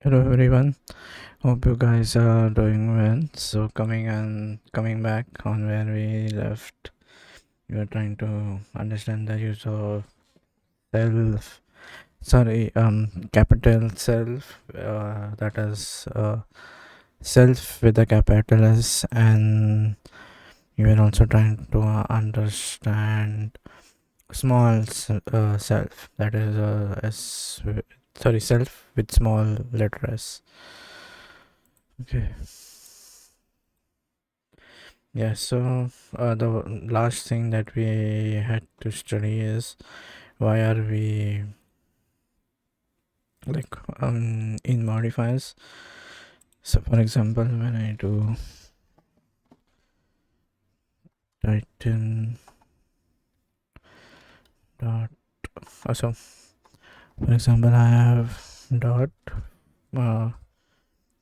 Hello everyone. Hope you guys are doing well. So coming back on where we left, we are trying to understand the use of self. Sorry, capital self. That is self with a capital S, and we are also trying to understand self. That is self with small letter S. Okay. Yeah, so the last thing that we had to study is why are we like in modifiers. So for example, when I do titan dot so for example I have uh,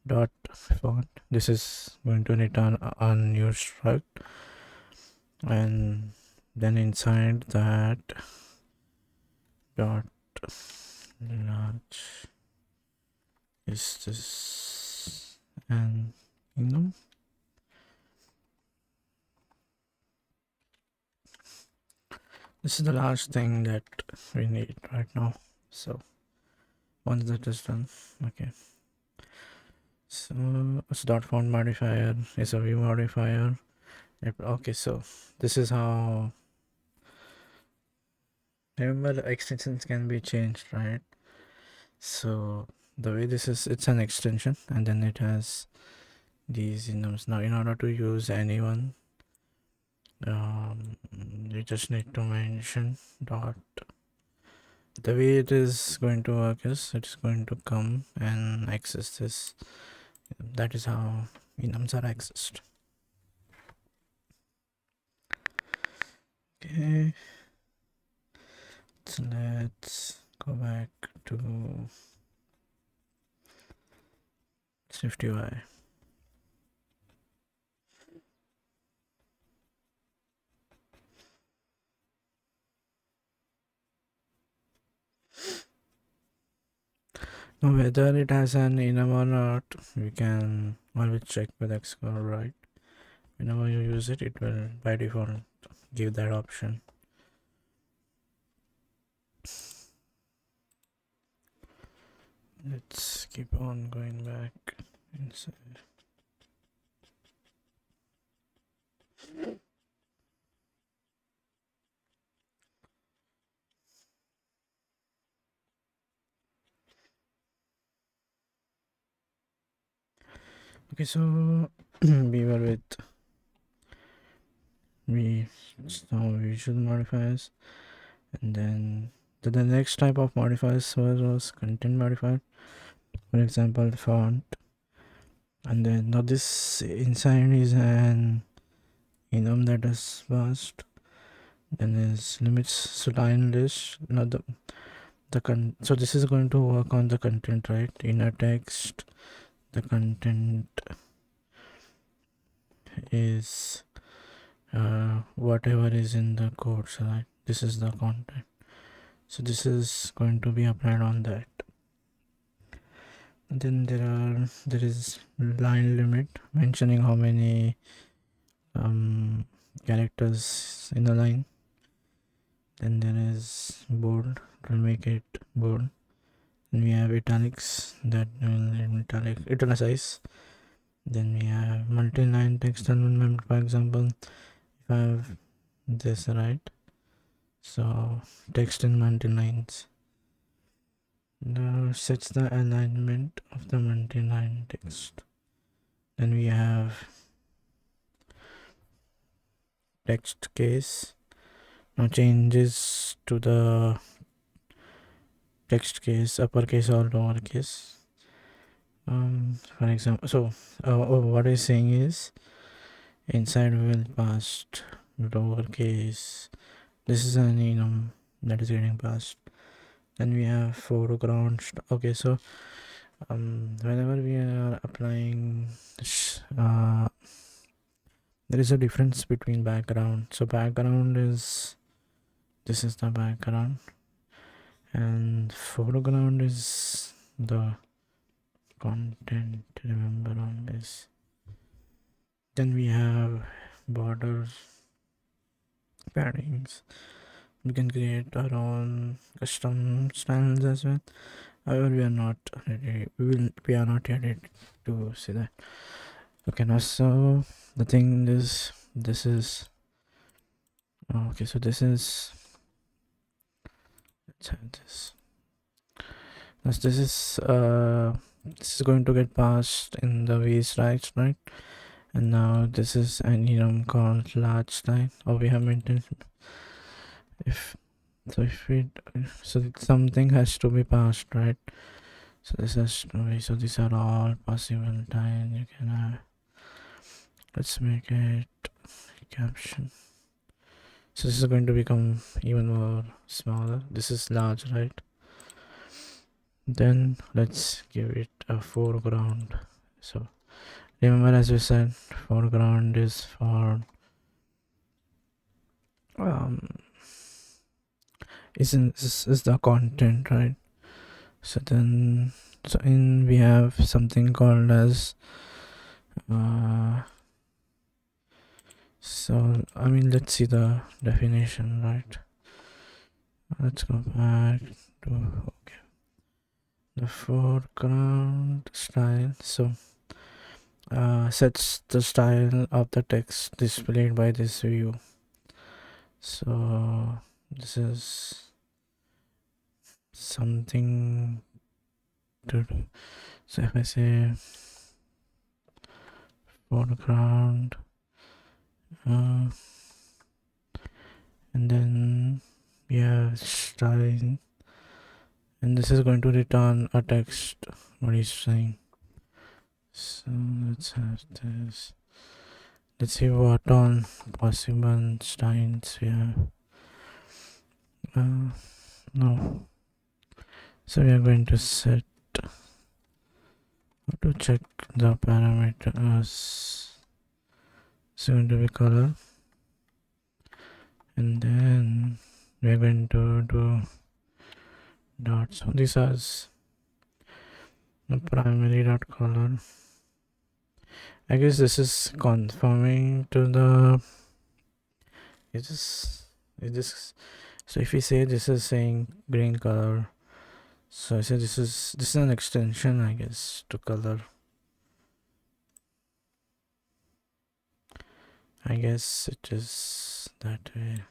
dot font. This is going to return unused struct, and then inside that dot large is this, and this is the last thing that we need right now. So once that is done, okay. So it's dot font modifier is a view modifier. Okay, so this is how. Remember, the extensions can be changed, right? So the way this is, it's an extension, and then it has these enums. Now, in order to use anyone, you just need to mention dot. The way it is going to work is it is going to come and access this. That is how enums are accessed. Okay, so let's go back to SwiftUI. Now whether it has an enum or not, we can always check with Xcode, right? Whenever you use it, it will by default give that option. Let's keep on going back inside. Okay, so we were with visual modifiers, and then the next type of modifiers was content modifier. For example, font, and then now this inside is an enum that is passed. Then is limits so line list. Now so this is going to work on the content, right? Inner text, the content is whatever is in the code. So right, this is the content. So this is going to be applied on that. And then there is line limit mentioning how many characters in a line. Then there is bold, it will make it bold. Then we have italics, that will italicize. Then we have multi-line text element. For example, if I have this, right, so text in multi-lines sets the alignment of the multi-line text. Then we have text case. Now changes to the text case, uppercase or lowercase. For example, so what I'm saying is inside we will pass lowercase. This is an enum that is getting passed. Then we have foreground. Okay, so whenever we are applying there is a difference between background. So background is, this is the background, and foreground is the content, remember on this. Then we have borders, paddings. We can create our own custom styles as well. However, we are not ready. We are not yet ready to see that. Okay, now so the thing is, this is okay. So this is, let's have this. Now this is going to get passed in the views, right? And now this is an enum called large style, or we have maintained. If something has to be passed, right? So this has to be, so these are all possible time you can have. Let's make it caption. So this is going to become even more smaller. This is large, right? Then let's give it a foreground. So remember, as we said, foreground is for is the content, right? So then we have something called as so I mean, let's see the definition, right? Let's go back to okay, the foreground style. So sets the style of the text displayed by this view. So this is something to do. So if I say foreground and then we have style, and this is going to return a text what he's saying. So let's have this. Let's see what all possible styles we have. No. So we are going to set to check the parameters. It's going to be color, and then we are going to do dots. So this is the primary dot color. I guess this is conforming to the so if we say this is saying green color, so I say this is an extension, I guess, to color. I guess it is that way.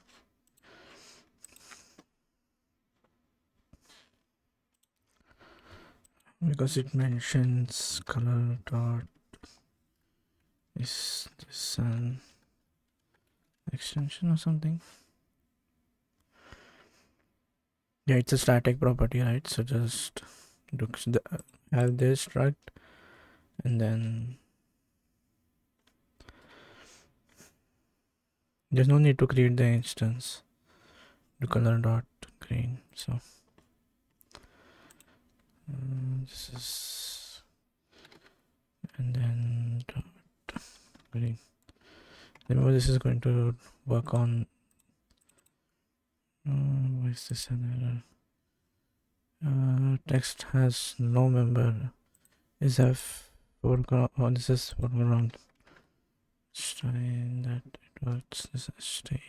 Because it mentions color dot. Is this an extension or something? Yeah, it's a static property, right? So just have this struct, and then there's no need to create the instance to color dot green. So this is, and then dot green. Remember, this is going to work on why is this an error? Text has no member. Is F foreground? Oh, this is foreground. Style that it works. This is stay.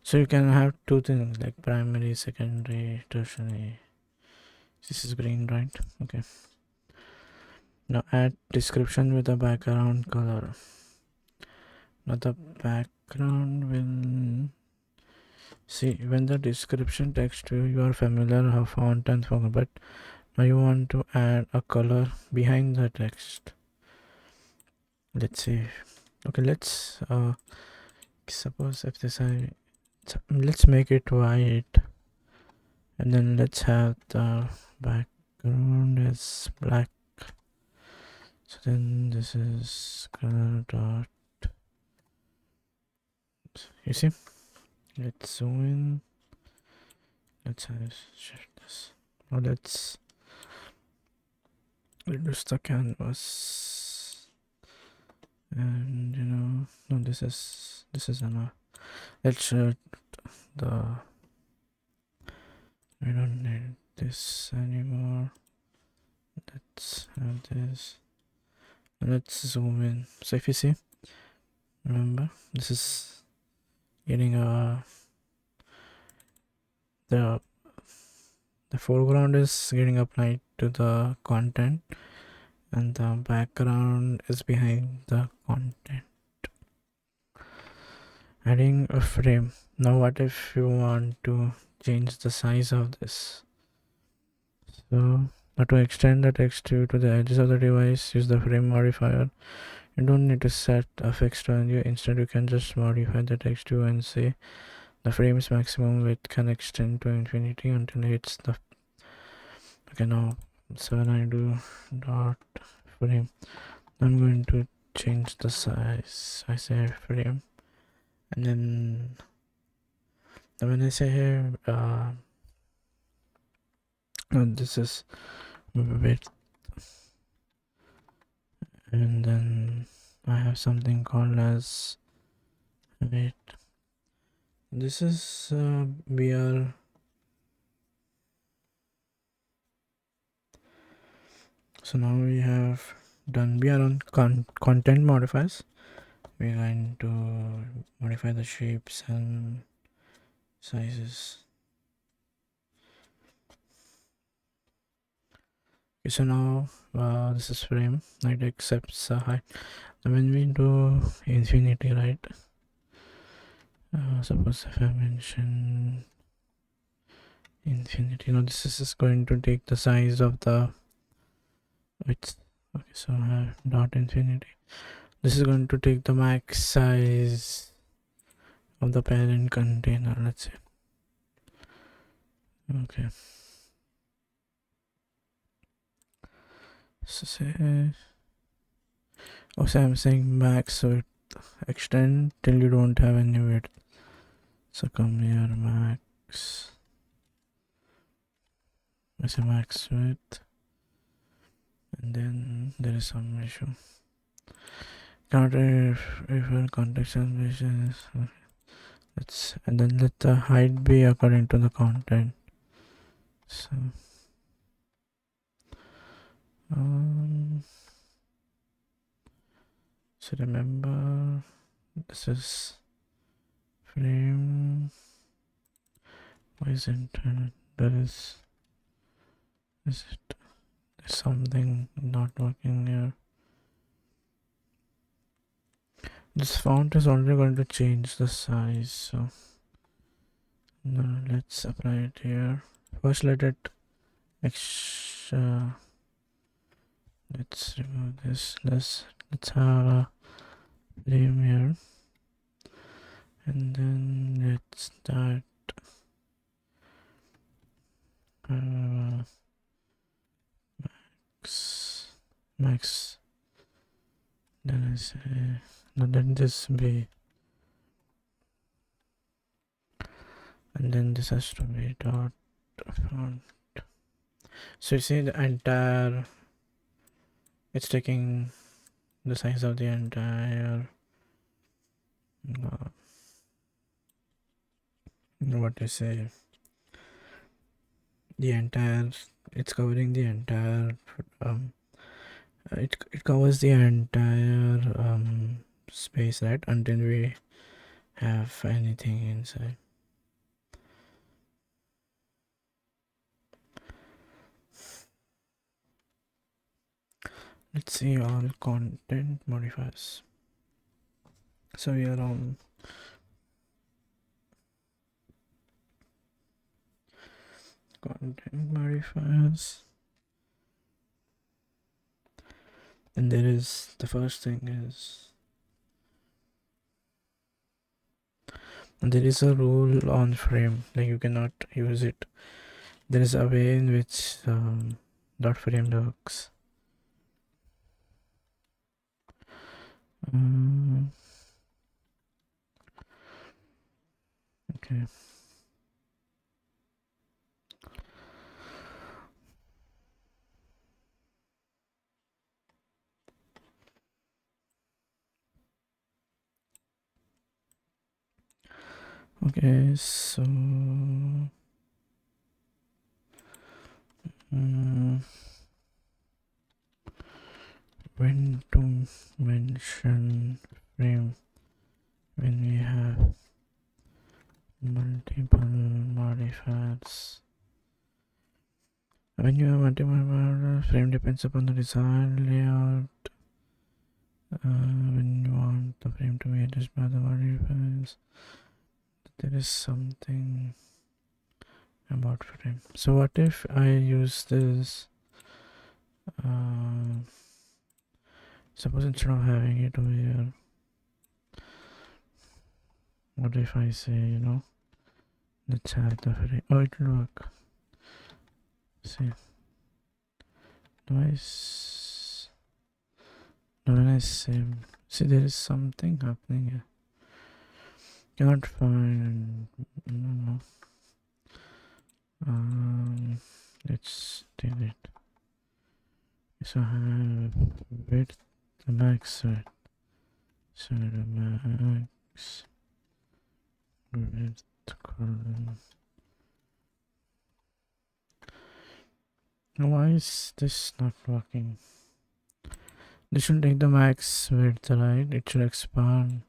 So you can have two things like primary, secondary, tertiary. This is green, right? Okay. Now add description with a background color. Now the background will see when the description text you are familiar how font and font, but now you want to add a color behind the text. Let's see. Okay, let's suppose if this let's make it white, and then let's have the background as black. So then this is color dot. You see? Let's zoom in. Let's shift this. Now let's reduce the canvas. And no, this is enough. Let's shift the. We don't need this anymore. Let's have this. Let's zoom in. So if you see, remember, this is getting the foreground is getting applied to the content, and the background is behind the content. Adding a frame. Now what if you want to change the size of this? So now to extend the text view to the edges of the device, use the frame modifier. You don't need to set a fixed value. Instead, you can just modify the text view and say the frame's maximum width can extend to infinity until it hits the. Okay, now so when I do dot frame, I'm going to change the size. I say frame, and then when I say here, this is width, and then I have something called as width. This is BR. So now we have done BR on content modifiers. We're going to modify the shapes and sizes. Okay, so now this is frame. It accepts height. When we do infinity, right? Suppose if I mention infinity, now this is going to take the size of the width. Okay, so I have dot infinity. This is going to take the max size of the parent container, let's say. Okay. So say, oh, so I'm saying max, so it extend till you don't have any width. So come here, max. I say max width, and then there is some issue. Not if your context information is let's, and then let the height be according to the content. So so remember, this is frame. Why is internet? Is it? There's something not working here. This font is only going to change the size, so now let's apply it here. First, let it let's remove this. Let's have a frame here, and then let's start max. Then I say, now let this be, and then this has to be dot font. So you see the entire, it's taking the size of the entire what you say, the entire, it's covering the entire it covers the entire space, right, until we have anything inside. Let's see all content modifiers. So we are on content modifiers, and there is, the first thing is, there is a rule on frame, like you cannot use it. There is a way in which dot frame works. Okay. Okay, so When to mention frame when we have multiple modifiers. When you have multiple modifiers, frame depends upon the desired layout. When you want the frame to be addressed by the modifiers, there is something about frame. So what if I use this? Suppose instead of having it over here, what if I say, let's have the frame. Oh, it will work. See, noise. Now when I say, see, there is something happening here. Cannot find. No. Let's delete. So I have width, the max width. So the max width column. Why is this not working? This should take the max width, right? It should expand.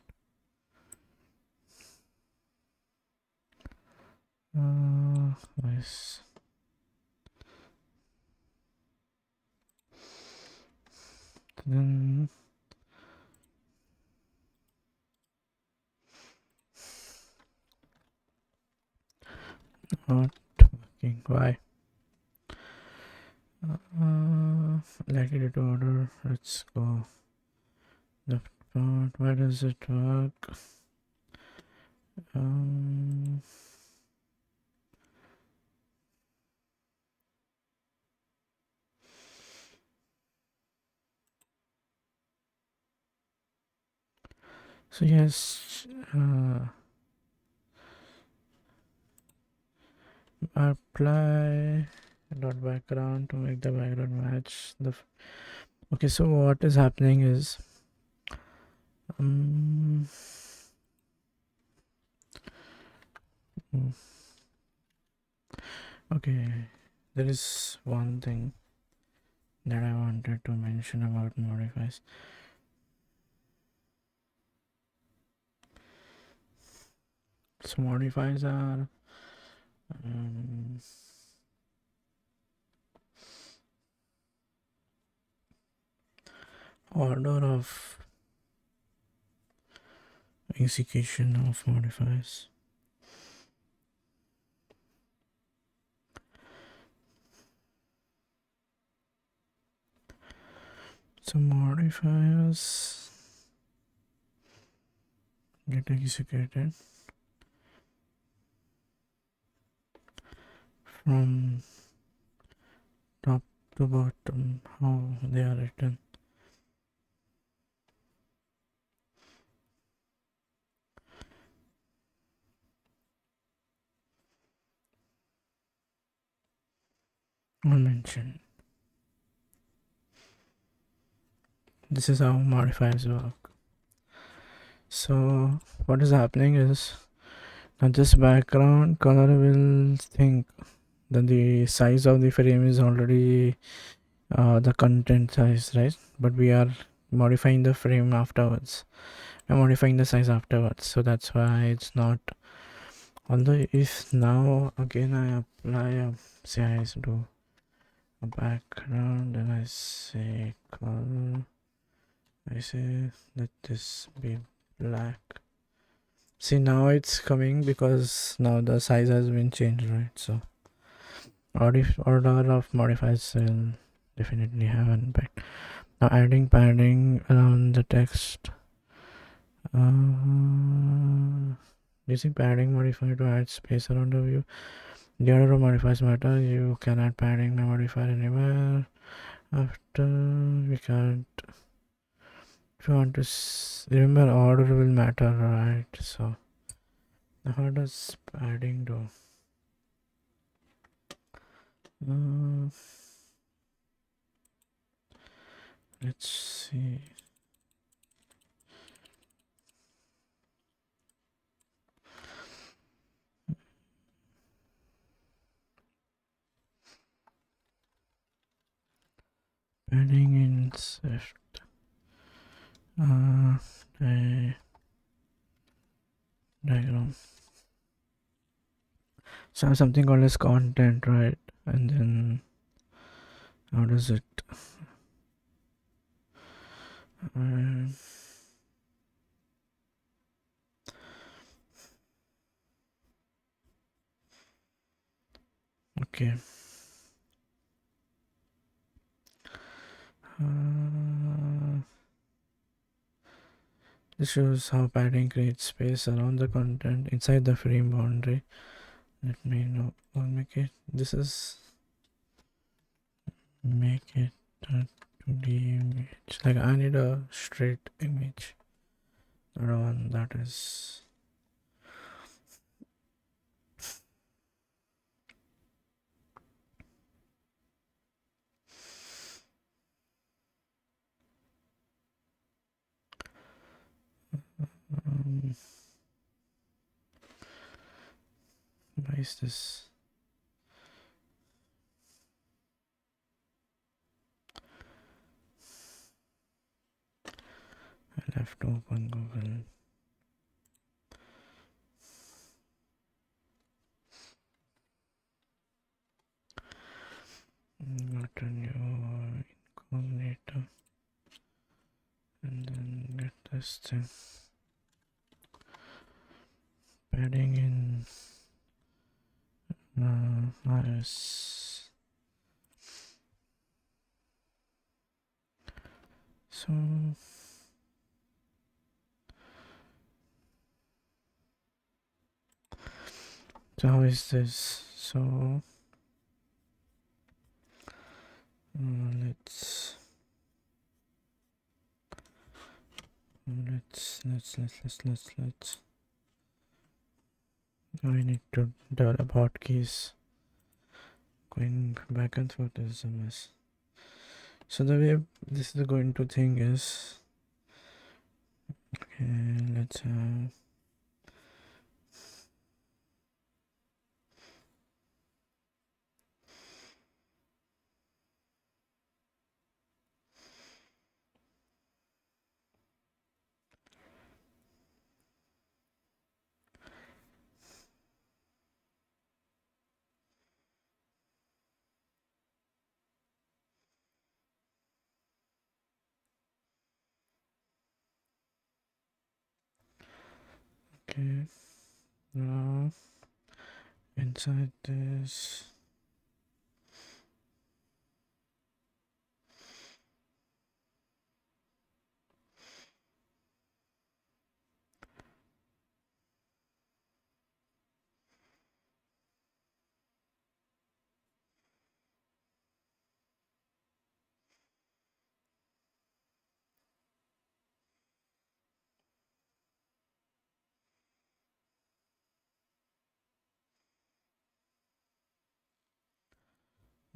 Nice. Then not working. Why? Likely to order. Let's go. Left part. Why does it work? So yes, apply dot background to make the background match the. Okay, so what is happening is, okay, there is one thing that I wanted to mention about modifiers. So modifiers are order of execution of modifiers. So modifiers get executed from top to bottom, how they are written. I'll mention. This is how modifiers work. So what is happening is, now this background color will think that the size of the frame is already the content size, right? But we are modifying the frame afterwards. I'm modifying the size afterwards, so that's why it's not. Although if now again I apply say I do a background and I say color, I say let this be black. See, now it's coming because now the size has been changed, right? So order of modifiers will definitely have an impact. Now adding padding around the text. Using padding modifier to add space around the view. The order of modifiers matter. You can add padding modifier anywhere. After we can't. If you want to remember, order will matter, right? So how does padding do? Let's see. Padding in Swift. Diagram. So I have something called as content, right? And then how does it? Okay. This shows how padding creates space around the content inside the frame boundary. Let me know. I'll make it. This is make it a 2D image. Like I need a straight image, not one that is. Why is this? I'll have to open Google. Got a new incognito. And then get this thing. Padding in iOS. So how is this? So let's I need to develop hotkeys. Going back and forth is a mess. So the way this is going to thing is, okay, let's okay, now inside this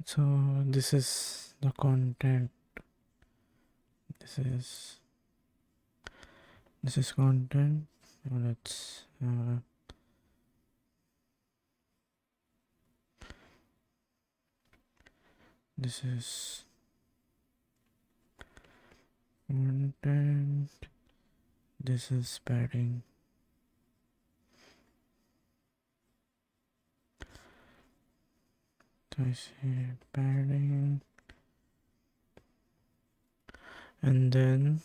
so this is the content, this is content. Now let's this is content, this is padding. So I say padding, and then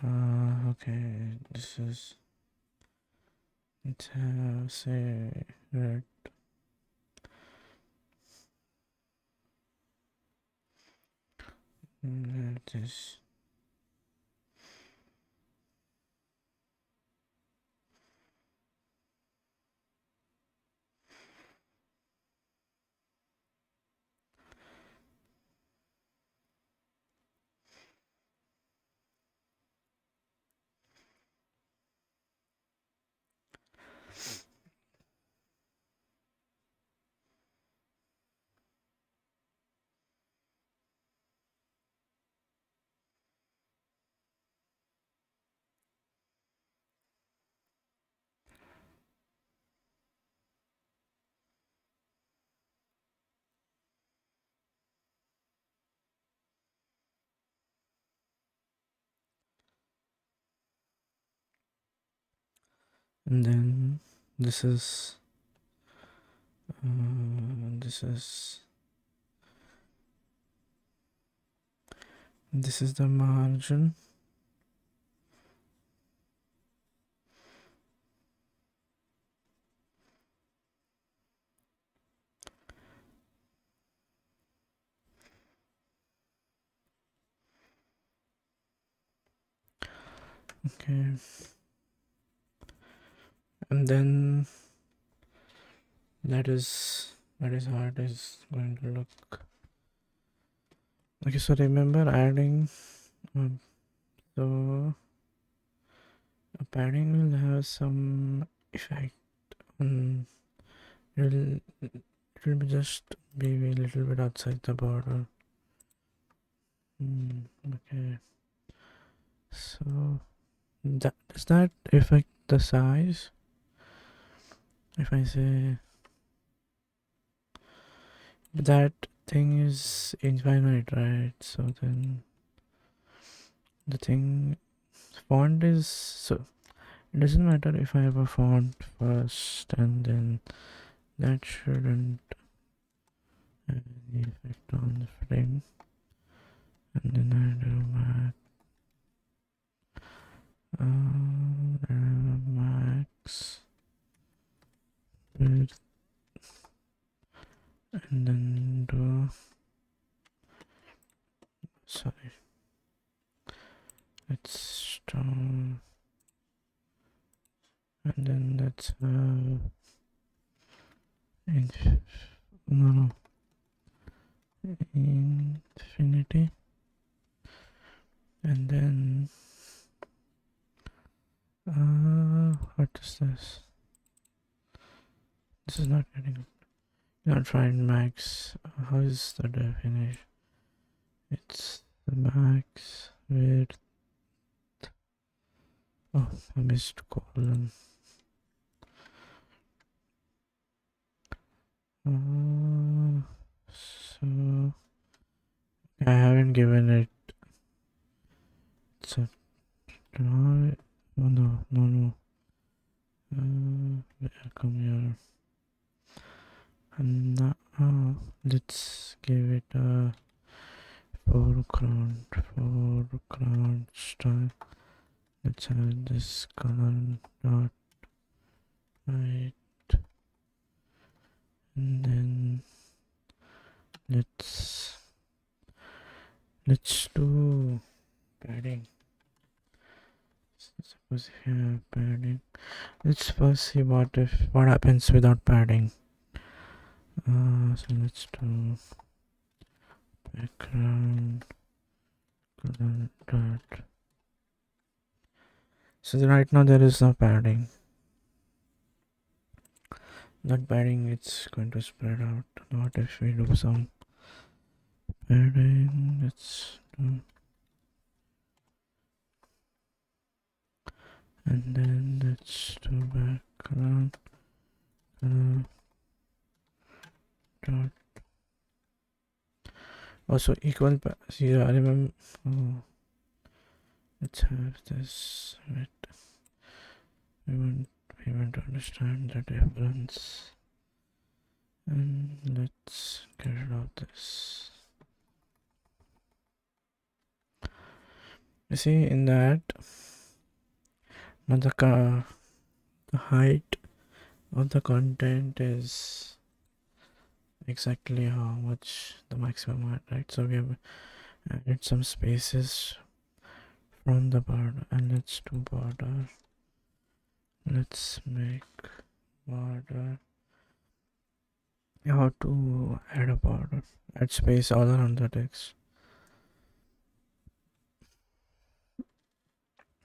okay, this is, let's have say red. This and then this is the margin. Okay, and then that is how it is going to look. Okay, so remember adding so a padding will have some effect on it will be just be a little bit outside the border. Okay, so does that affect the size? If I say that thing is infinite, right? So then the thing font is, so it doesn't matter if I have a font first and then that shouldn't have any effect on the frame. And then I do max width and then do, sorry, let's start, and then let's have infinity, and then what is this? This is not getting it. Not find max. How is the definition? It's the max width. Oh, I missed colon. So I haven't given it. So no. Come here. And now let's give it a foreground style. Let's have this color dot right, and then let's do padding. Suppose if you have padding, let's first see what happens without padding. So let's do background color dot. So right now there is no padding. That padding, it's going to spread out. What if we do some padding? Let's do, and then let's do background color dot. Also equal. See, I remember. Oh, let's have this. Right. We want to understand the difference, and let's get rid of this. You see, in that, now the height of the content is exactly how much the maximum height, right? So we have added some spaces from the border, and let's do border. Let's make border. How to add a border? Add space all around the text.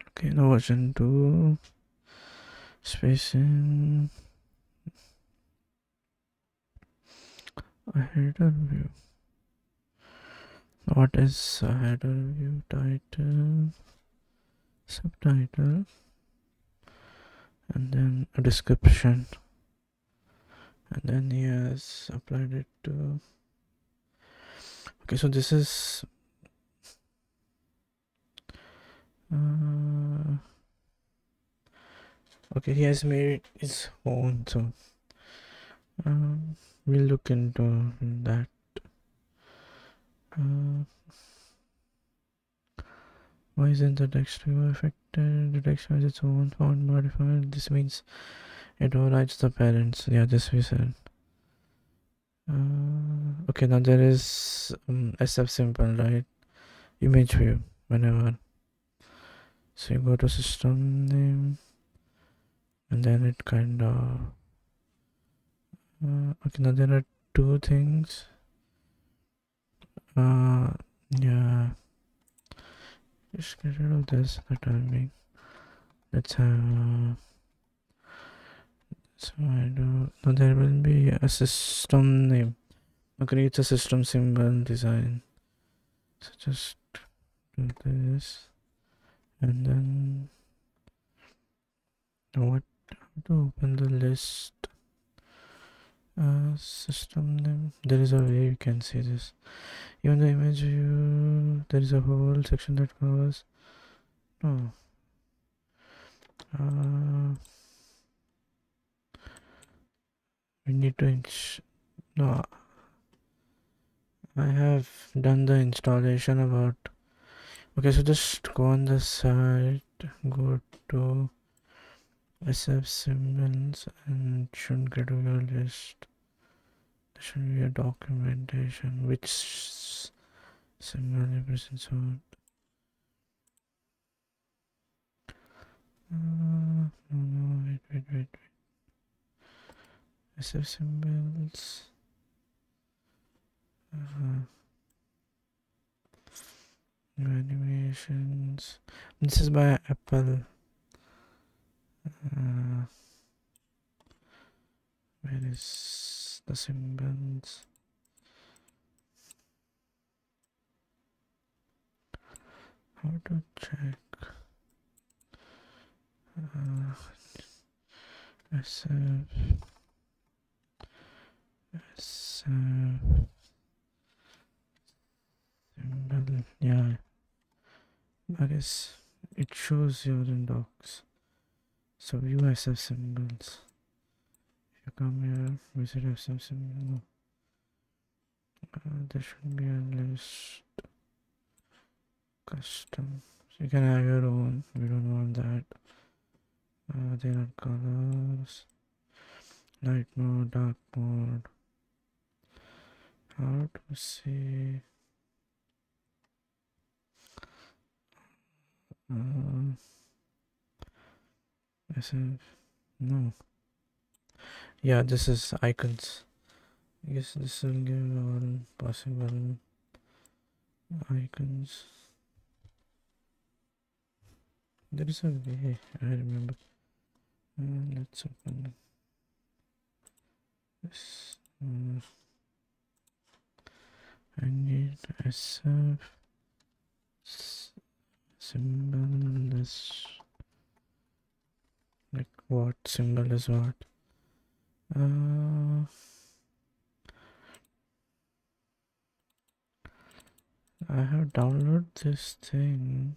Okay, now version 2 spacing a header view. What is a header view? Title, subtitle, and then a description, and then he has applied it to. Okay, so this is Okay, he has made his own, so we'll look into that. Why isn't the text view affected? The text has its own font modifier. This means it overrides the parents. Yeah, this we said. Okay, now there is SF simple, right? Image view, whenever. So you go to system name, and then it kind of. Okay, now there are two things. Yeah. Just get rid of this, the timing. Let's have. So I do. Now there will be a system name. Creates a system symbol design. So just do this, and then what to open the list. System name. There is a way you can see this. Even the image view, there is a whole section that covers. No. We need to no. I have done the installation about. Okay, so just go on the site, go to SF symbols, and it should get to your list. There should be a documentation which symbol represents what. No, wait. SF symbols. Animations. This is by Apple. Where is the symbols? How to check? SF symbol. Yeah, I guess it shows your in docs. So view SF symbols. If you come here, visit SF symbol. There should be a list. Custom. So you can have your own. We don't want that. There are colors. Light mode, dark mode. How to see? SF. No. Yeah, this is icons. I guess this will give all possible icons. There is a way, I remember. Let's open this. I need SF symbol is like what symbol is what. I have downloaded this thing.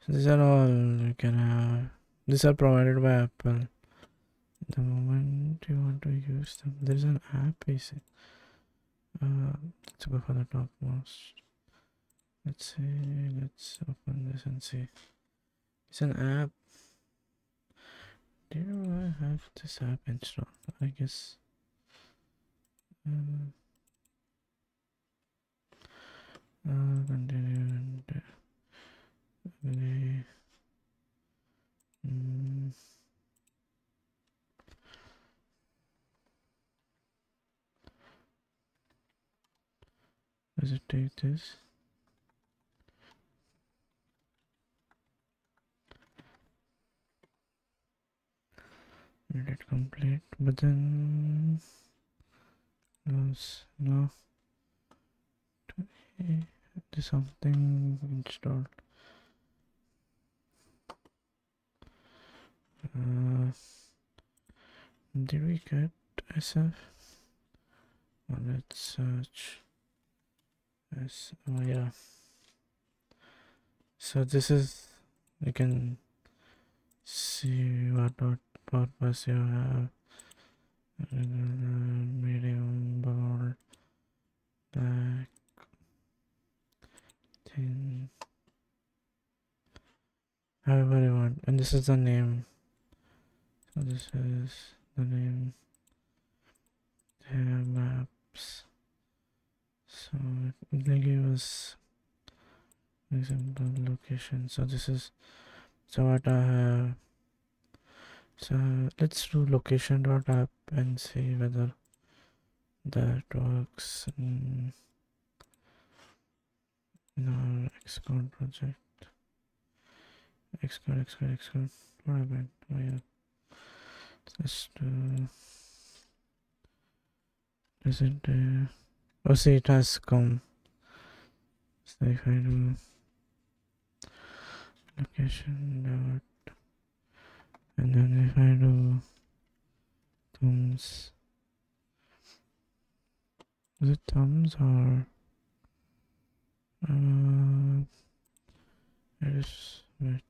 So these are all you can have. These are provided by Apple. The moment you want to use them, there is an app. Let's go for the topmost. Let's see. Let's open this and see. It's an app. Do I have this app installed? I guess. Continue and does it take this? Let it complete, but then no. There's something installed. Did we get SF? Oh, let's search. Oh yeah. So this is, you can See what purpose you have. Medium, bold, black, thin. However you want. And this is the name. So this is the name. Maps. So it will give us example location. So this is what I have. So let's do location.app and see whether that works in our Xcode project. Xcode. What happened? Oh yeah. Let's do. Is it? Oh, see, it has come. So if I do location dot, and then if I do thumbs, is it thumbs or it is wait.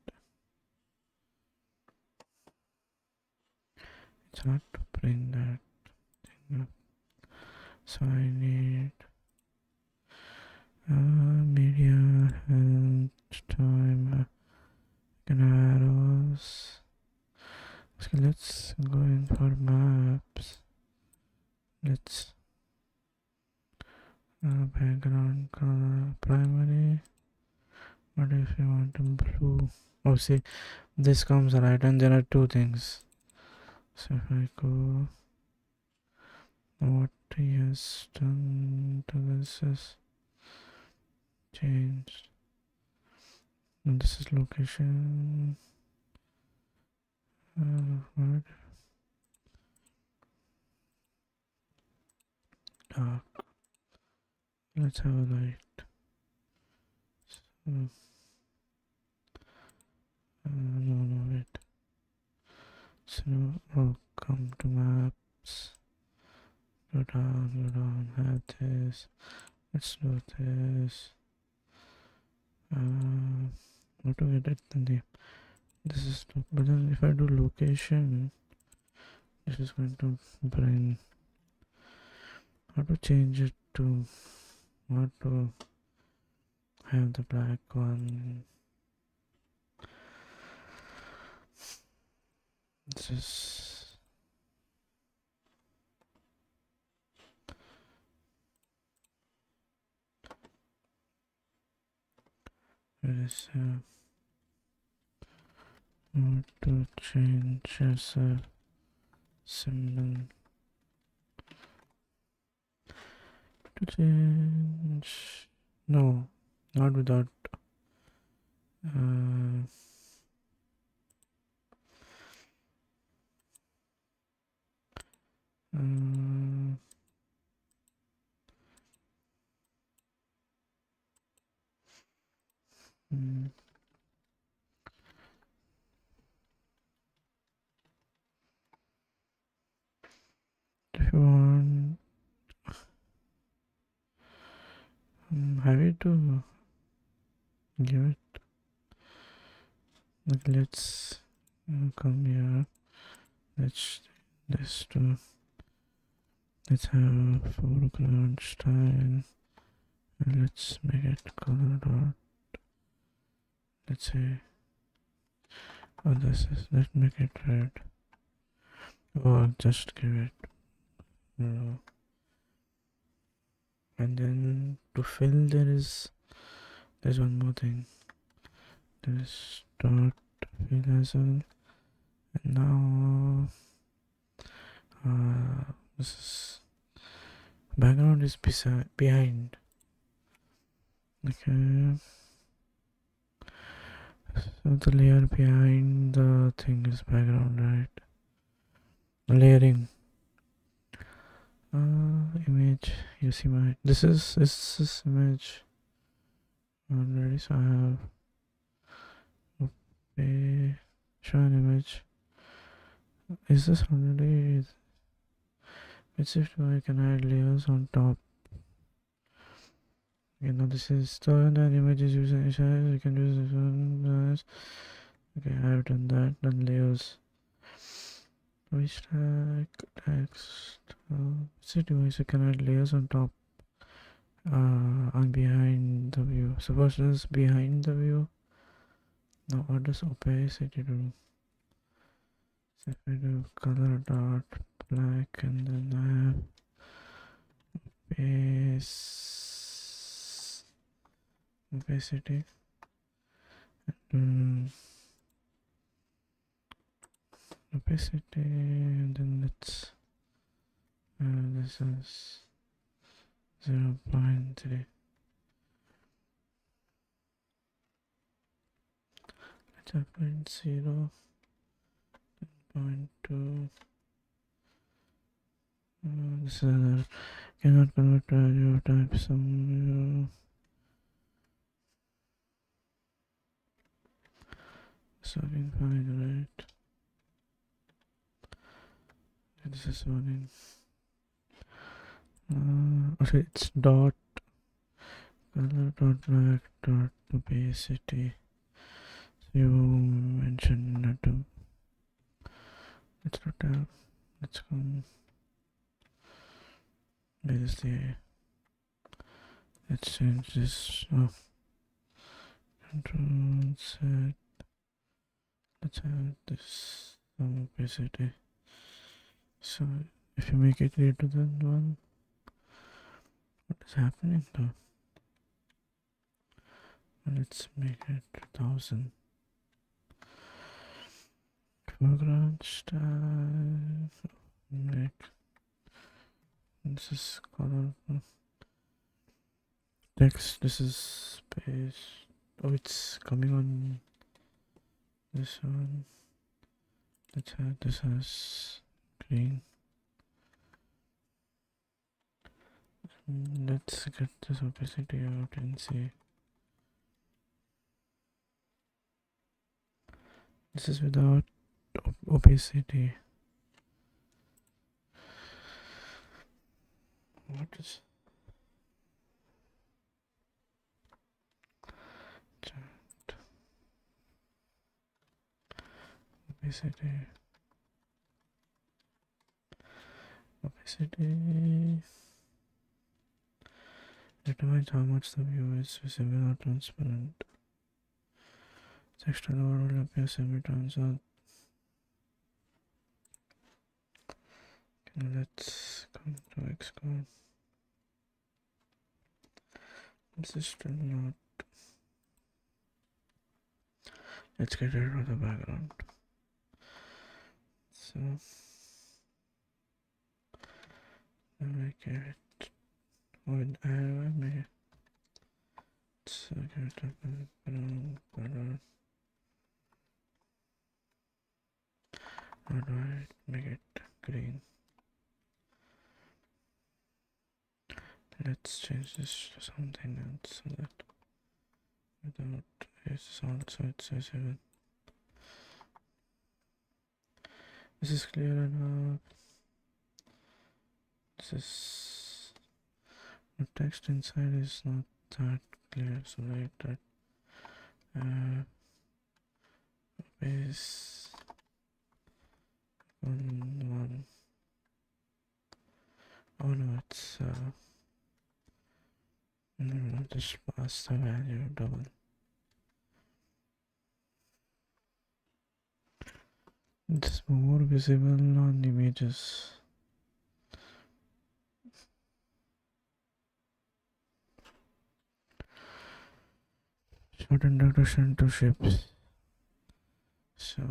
It's hard to bring that thing up. So I need media and time arrows. So let's go in for maps. Let's background color primary. What if you want blue? Oh, see, this comes right, and there are two things. So if I go, what he has done to this is changed. And this is location. What? Dark. Let's have a light. So, no, wait. So, come to maps. Go down, have this. Let's do this. What to get it? The name. This is, but then if I do location, this is going to bring. How to change it to what to have the black one. This is what to change as a symbol. To change, no, not without if you want happy to give it, like, let's come here, let's have foreground style, and let's make it color dot, let's say, let's make it red, or just give it and then to fill there's one more thing. There's dot fill as well, and now this is background is behind. Okay, so the layer behind the thing is background, right? Layering. Image, you see my this is image already, so I have show an image. Is this already? It's if I can add layers on top. You know, this is the image is using, you can use this one, Okay, I've done that. Done layers. Which tag text? SwiftUI, so can add layers on top and behind the view. Suppose this behind the view. Now what does opacity do? So if I do color dot black and then I have opacity. Opacity, and then let's this is 0.3. Let's have 0.0, 0.2. This is another. Cannot convert to audio type some. Sorry, fine, right? This is one in. Okay, it's dot color dot black dot opacity. So you mentioned that to. Let's not have. Let's come. Where is the. Let's change this. Oh. Control Z. Let's have this some opacity. So if you make it greater than 1, what is happening though? Let's make it 1000. Foreground style. Make this is color. Text. This is space. Oh, it's coming on this one. Let's have this as green. Let's get this opacity out and see. This is without opacity. What is chat? Opacity. Opacity determines how much the view is visible or transparent. Text will appear semi-transparent. Okay, let's come to Xcode. This is still not. Let's get rid of the background. So I make it with arrow. So give it a brown color. How do I make it green? Let's change this to something else so that without this also it's a 7. This is clear enough. This is the text inside is not that clear, so write that base 1. Oh no, it's no, just pass the value double. It's more visible on images. Short introduction to shapes. So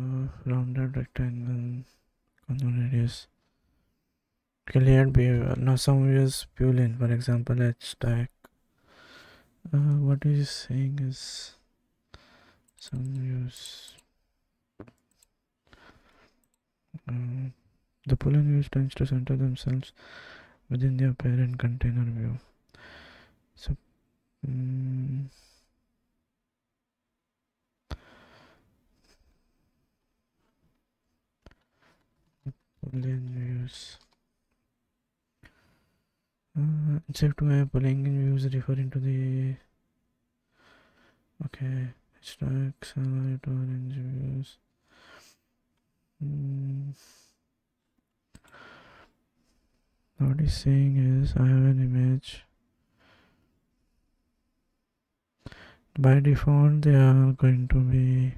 rounded rectangle, corner radius. Layered behavior. Now some views Boolean, for example, H tag. What he's saying is some views. The Boolean views tends to center themselves within their parent container view. So Boolean views. SwiftUI Boolean views referring to the stack, satellite, orange views. What he's saying is I have an image. By default, they are going to be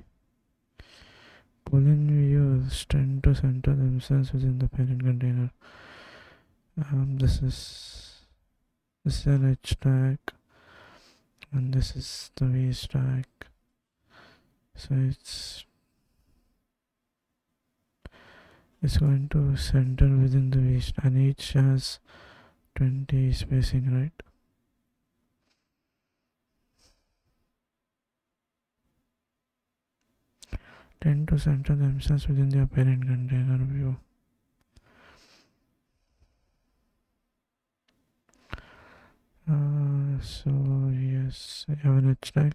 boolean views tend to center themselves within the parent container. This is an H stack, and this is the V stack. So it's going to center within the V stack, and each has 20 spacing, right? Tend to center themselves within their parent container view. So yes, I have an H stack,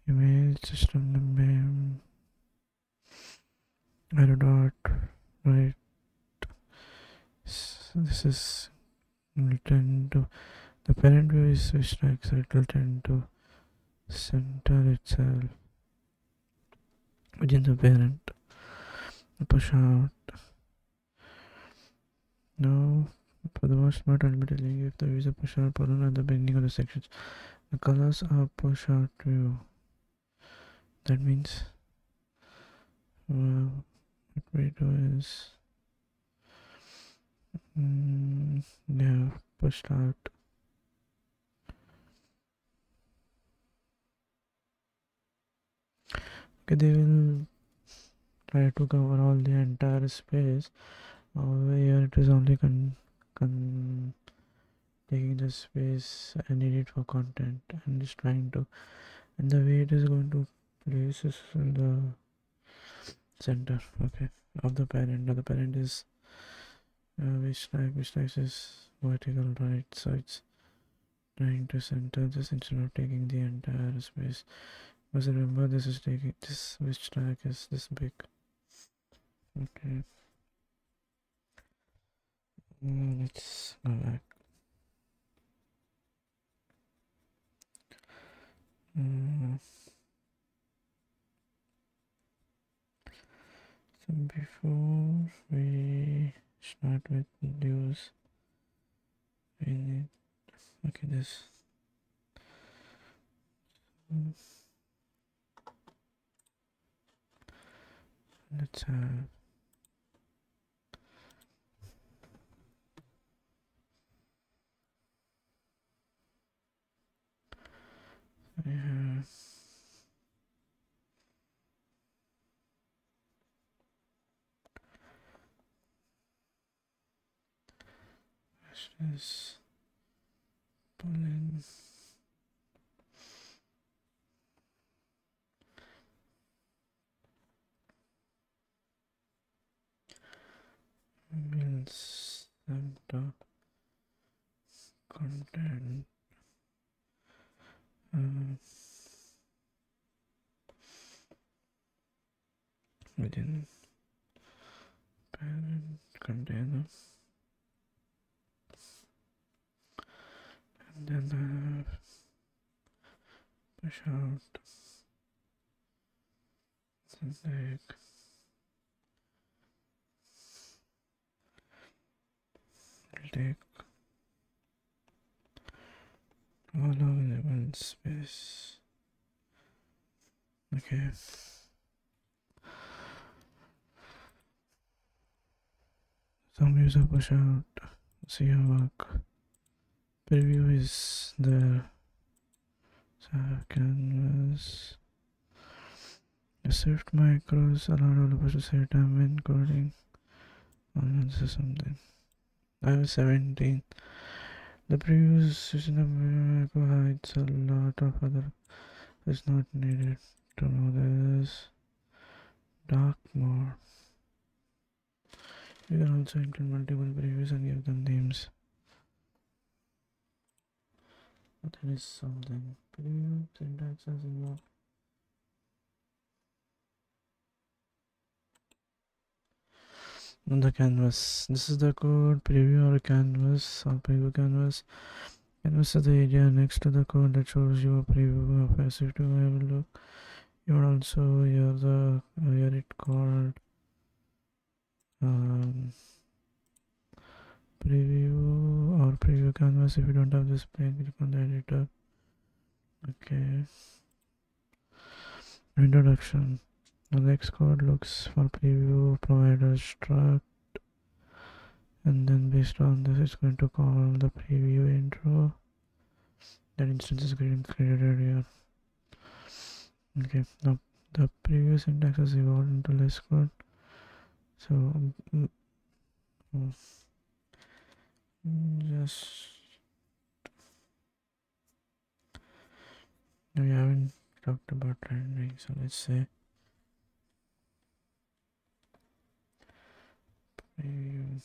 image, system name, arrow dot, right? So this is will tend to, the parent view is H stack, so it will tend to center itself within the parent. Push out. Now, for the most part, I'll be telling you if the view is a push out pollen at the beginning of the sections. The colors are push out view. That means what we do is they have pushed out. Okay, they will try to cover all the entire space. However, here it is only taking the space I need it for content and just trying to, and the way it is going to place is in the center, okay, of the parent. Now the parent is which type is vertical, right? So it's trying to center this instead of taking the entire space. Because remember, this is taking this, which stack is this big. Okay. Let's go back. So before we start with views, we need, okay, this. Let's have this boolean will center content within parent container, and then push out syntax will take all available space. Okay. Some user push out, see your work. Preview is there. So canvas. The Swift macros allow developers to set time when coding. This is something. I have 17. The previews using the macro hides a lot of other. It's not needed to know this. Dark mode. You can also include multiple previews and give them names. But there is something. Preview syntax as involved. On the canvas. This is the code preview or canvas or preview canvas. Canvas is the area next to the code that shows you a preview of a SwiftUI will look. You would also hear it called preview or preview canvas. If you don't have this pane, click on the editor. Okay. Introduction. The next code looks for preview provider struct, and then based on this it's going to call the preview intro. That instance is created here. Okay, now the preview syntax is evolved into less code. So just we haven't talked about rendering, so let's say preview.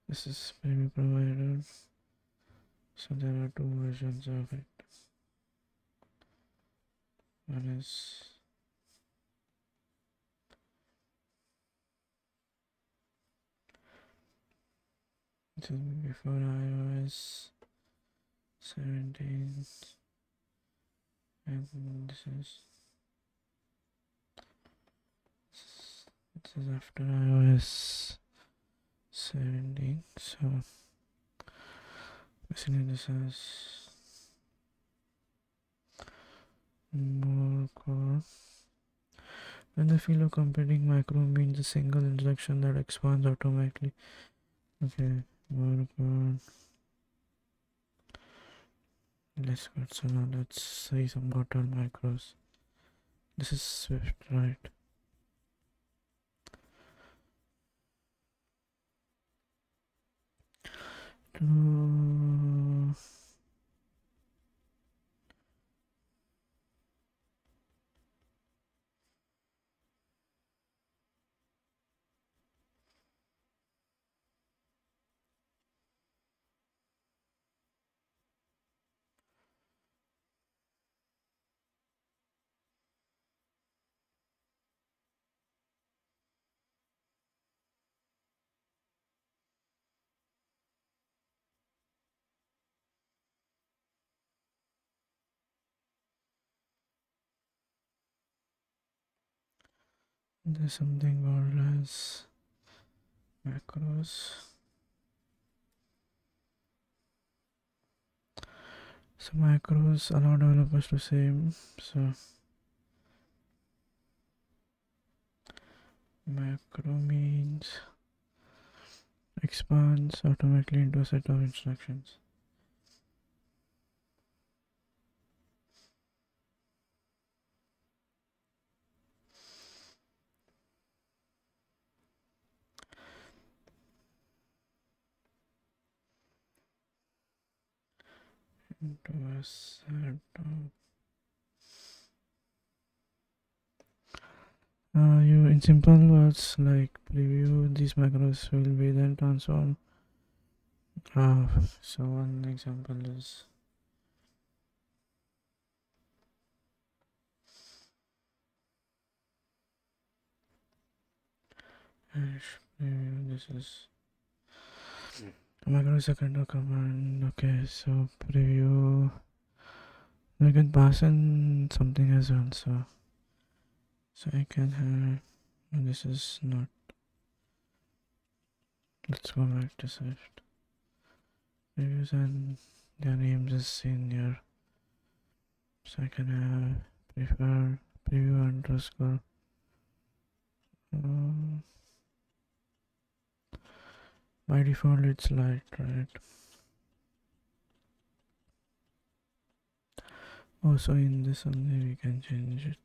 This is preview provider. So there are two versions of it. One is before iOS 17, and this is after iOS 17. So basically this has more code. When the field of computing macro means a single instruction that expands automatically. Okay, more code. Let's go. So now let's see some button macros. This is Swift, right? There's something called as macros. So macros allow developers to save. So macro means expands automatically into a set of instructions. Into a set of you in simple words like preview, these macros will be then transformed. So one example is hash preview. This is macro is a kind of command. Okay, so preview. We can pass in something as well. So I can have. This is not. Let's go back to Swift. Previews and their names is seen here. So I can have prefer preview underscore. By default it's light, right? Also in this only we can change it.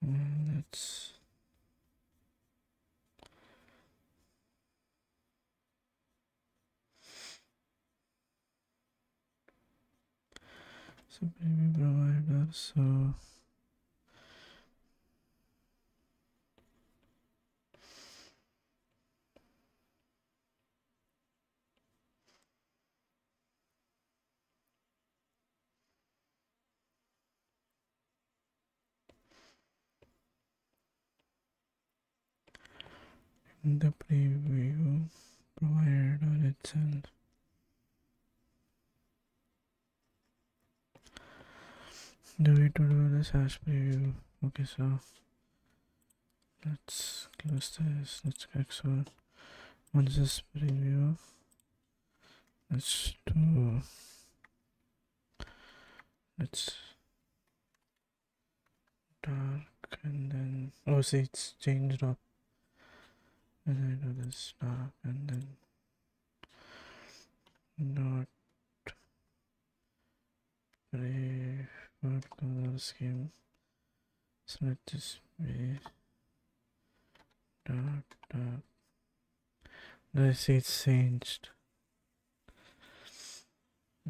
Let's so preview provider. So the preview provider itself. The way to do this hash preview. Okay, so let's close this. Let's export. What is this preview? Let's dark and then see it's changed up. And I do this dark and then not preferred color scheme. So let this be dark. I see it's changed.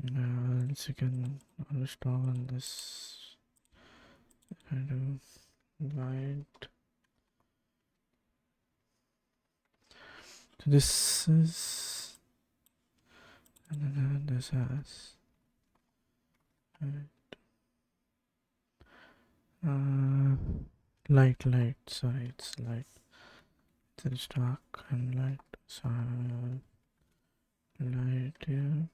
Else you can always toggle this. I do white. So this is, and then this has light. Sorry, it's light. It's dark and light. So light here,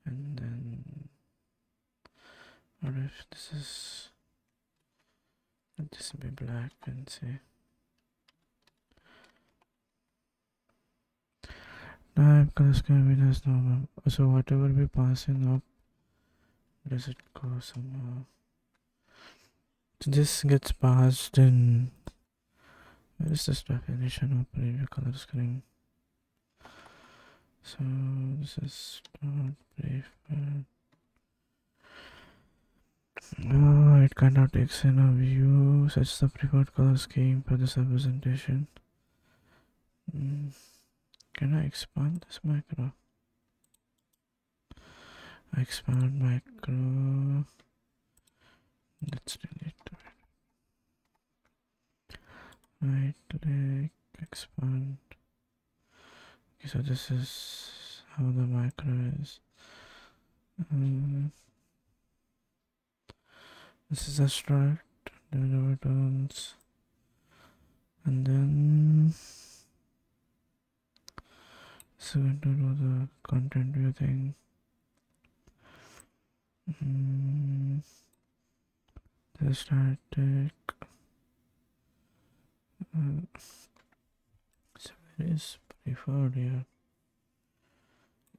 and then what if this is? Let this be black and say. Now color scheme has normal. So whatever we passing up, does it go somehow? So this gets passed in. Where is this definition of preview color scheme? So this is not preferred. It cannot takes in a view such the preferred color scheme for this representation. Can I expand this macro? Expand macro. Let's delete it. Right click, expand. Okay, so this is how the macro is. This is a struct, deliver terms, and then it's going to do the content view thing. The static. So it is preferred here.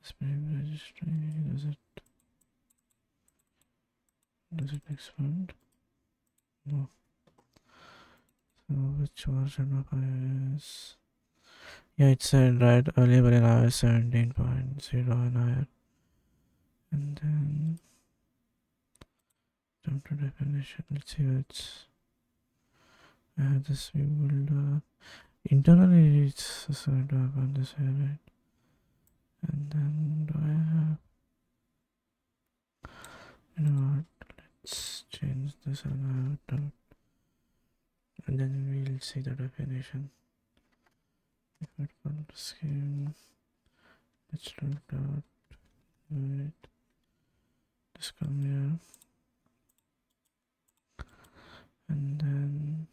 Display registry. Does it expand? No. So which version of iOS? Yeah, it said right earlier in iOS 17.0 and higher. And then jump to definition. Let's see what it's. I have this view builder. Internally it's going to happen this way, right? And then do I have, you know what, let's change this and then we'll see the definition. Default color scheme, let's do dot, right, just come here, and then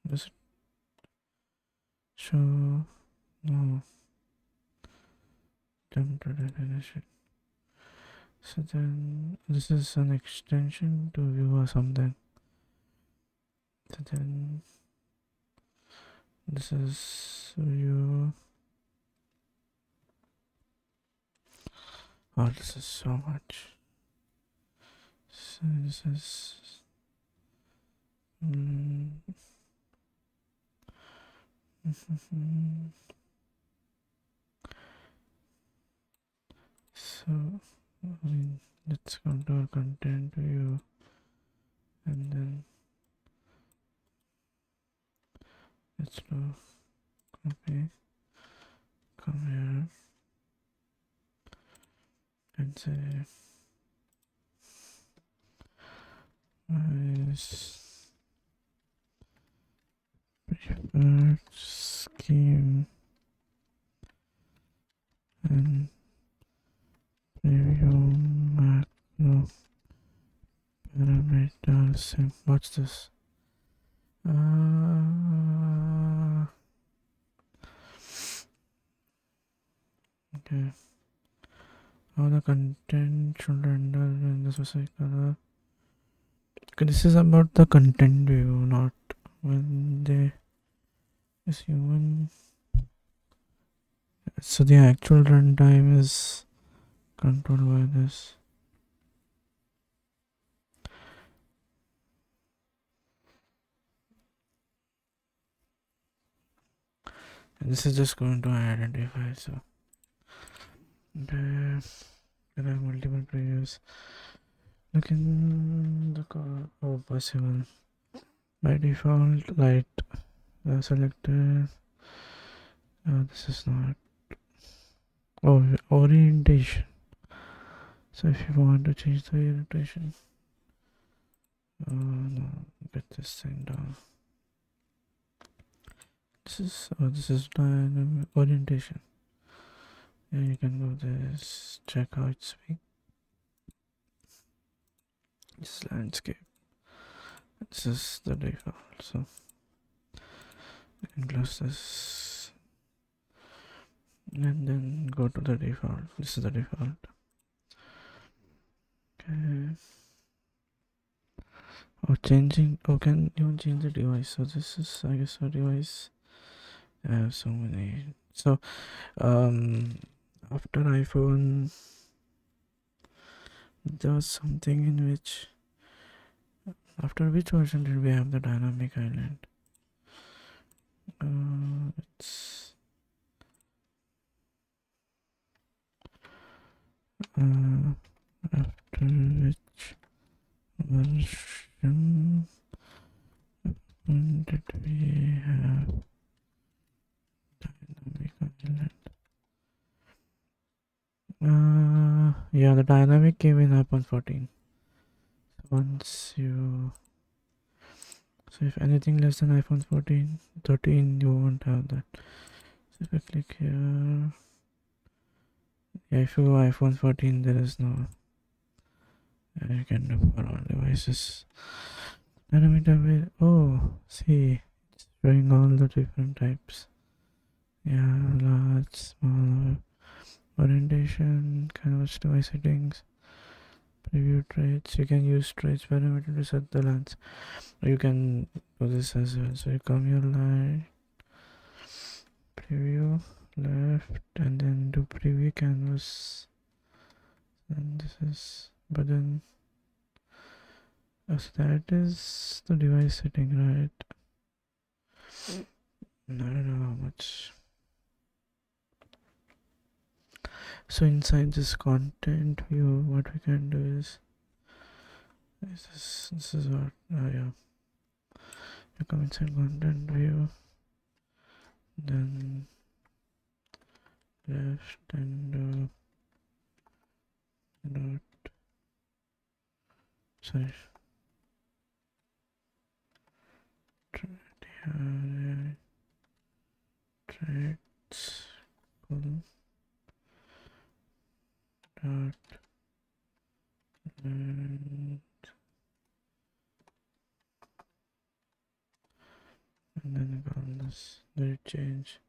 does it show? No. Jump to definition. So then this is an extension to view or something. So then this is view. Oh, this is so much. So this is so let's go to our content view and then let's do copy, come here and say preferred scheme and preview macro parameters. What's this? Okay. How the content should render in the specific color. Okay, this is about the content view, not when they is human. So the actual runtime is controlled by this. And this is just going to identify. So there are multiple previews. Look in the car. Oh, possible. By default, light selected. This is not. Oh, orientation. So if you want to change the orientation, no, get this thing down. This is dynamic orientation. Yeah, you can go this, check how it's being. This is landscape. This is the default. So you can close this and then go to the default. This is the default. Okay. Oh, changing. Oh, can you change the device? So this is, I guess, a device. I have so many. So, after iPhone, there was something in which. After which version did we have the dynamic island? It's after which version did we have dynamic island? Yeah, the dynamic came in iPhone 14. Once you, so if anything less than iPhone 14, 13, you won't have that. So if I click here, yeah, if you go iPhone 14, there is no. You can do for all devices. Dynamic database. Oh, see, it's showing all the different types. Yeah, large, small, orientation, canvas device settings, preview traits. You can use traits parameter to set the lens. You can do this as well. So you come here, line, preview, left, and then do preview canvas. And this is button. So that is the device setting, right? I don't know how much. So inside this content view, what we can do is this is what yeah. You come inside content view, then left and dot. Sorry. Traits column dot and then call this the change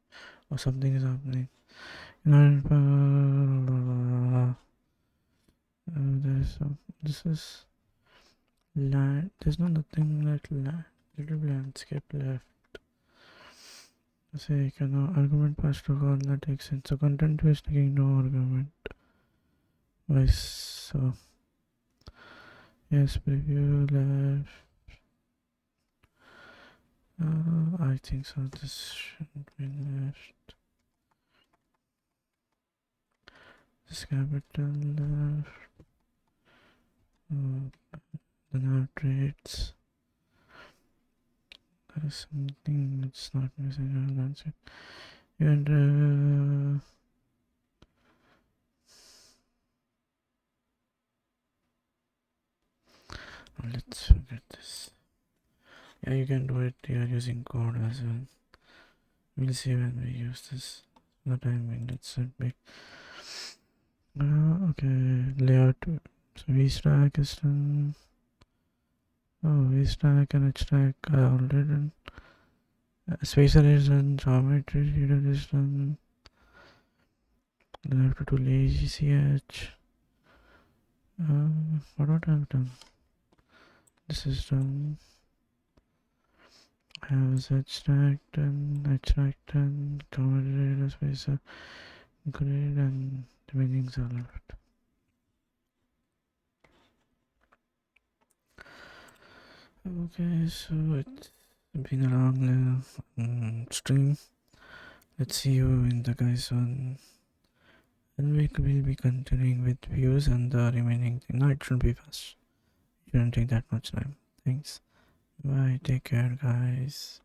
or something is happening. There's this is land. There's no nothing like little landscape left. Say you can argument passed to call that takes in. So content is taking no argument. Vice so yes, preview left. I think so. This shouldn't be left. This capital left. The now traits. There is something that's not missing. That's it. And let's forget this. Yeah, you can do it here using code as well. We'll see when we use this. The timing, let's set big. Okay, layout. So V stack is done. Oh, V stack and H stack I already done. Spacer is done, geometry reader is done. Then I have to do lazy ch. What would I have done? This is done. I have Z stack done, H stack done, geometry reader, spacer, grid, and remaining are left. Okay, so it's been a long stream. Let's see you in the guys one. And we will be continuing with views and the remaining thing. No, it shouldn't be fast. It shouldn't take that much time. Thanks. Bye. Take care, guys.